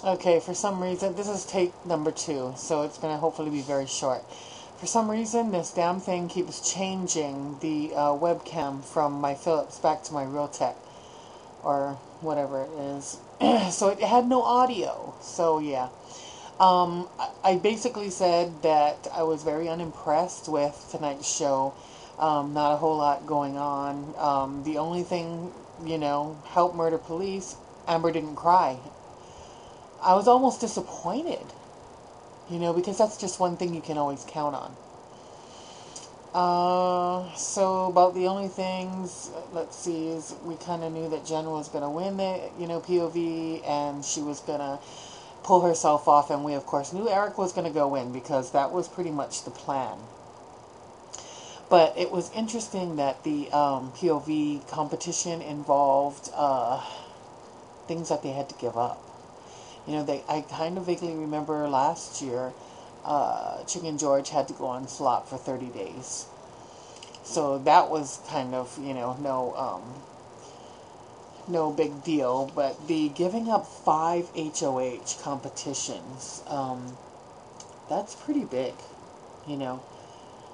Okay, for some reason, this is take number 2, so it's going to hopefully be very short. For some reason, this damn thing keeps changing the webcam from my Philips back to my Realtek, or whatever it is. So it had no audio, so yeah. I basically said that I was very unimpressed with tonight's show. Not a whole lot going on. The only thing, help murder police, Amber didn't cry. I was almost disappointed, because that's just one thing you can always count on. So about the only things, let's see, is we kind of knew that Jen was going to win the, POV, and she was going to pull herself off, and we of course knew Eric was going to go in because that was pretty much the plan. But it was interesting that the POV competition involved things that they had to give up. I kind of vaguely remember last year, Chicken George had to go on slot for 30 days. So that was kind of, no big deal. But the giving up 5 HOH competitions, that's pretty big, you know.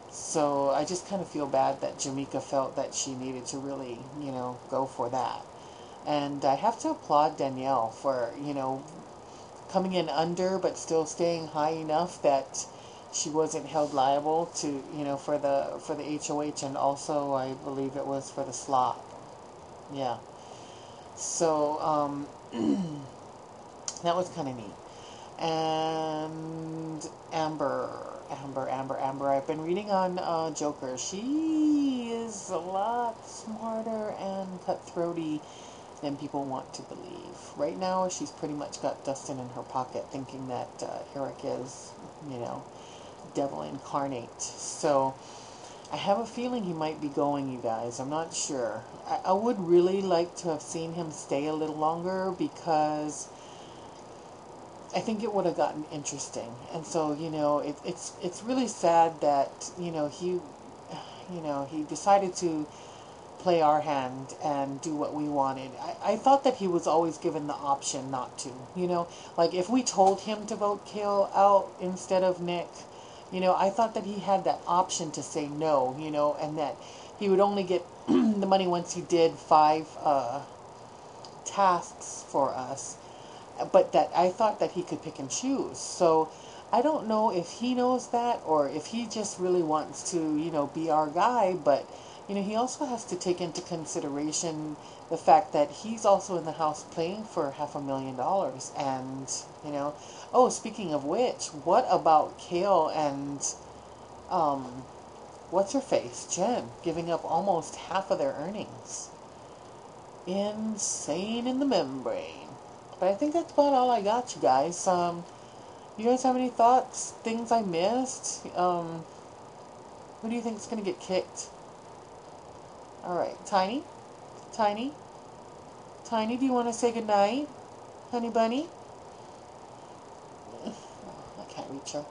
So I just kind of feel bad that Jameka felt that she needed to really, go for that. And I have to applaud Danielle for, coming in under but still staying high enough that she wasn't held liable to, for the HOH, and also I believe it was for the slot. Yeah. So that was kind of neat. And Amber. I've been reading on Joker. She is a lot smarter and cutthroaty than people want to believe. Right now, she's pretty much got Dustin in her pocket, thinking that Eric is, devil incarnate. So I have a feeling he might be going, you guys. I'm not sure. I would really like to have seen him stay a little longer, because I think it would have gotten interesting. And so, it's really sad that, he decided to play our hand and do what we wanted. I thought that he was always given the option not to, like if we told him to vote Kale out instead of Nick, I thought that he had that option to say no, and that he would only get the money once he did 5 tasks for us. But that I thought that he could pick and choose. So I don't know if he knows that, or if he just really wants to, be our guy. But, he also has to take into consideration the fact that he's also in the house playing for $500,000. And, oh, speaking of which, what about Kale and, what's her face, Jen, giving up almost half of their earnings? Insane in the membrane. But I think that's about all I got, you guys. You guys have any thoughts? Things I missed? Who do you think is going to get kicked? Alright, Tiny? Tiny? Tiny, do you want to say goodnight? Honey bunny? I can't reach her.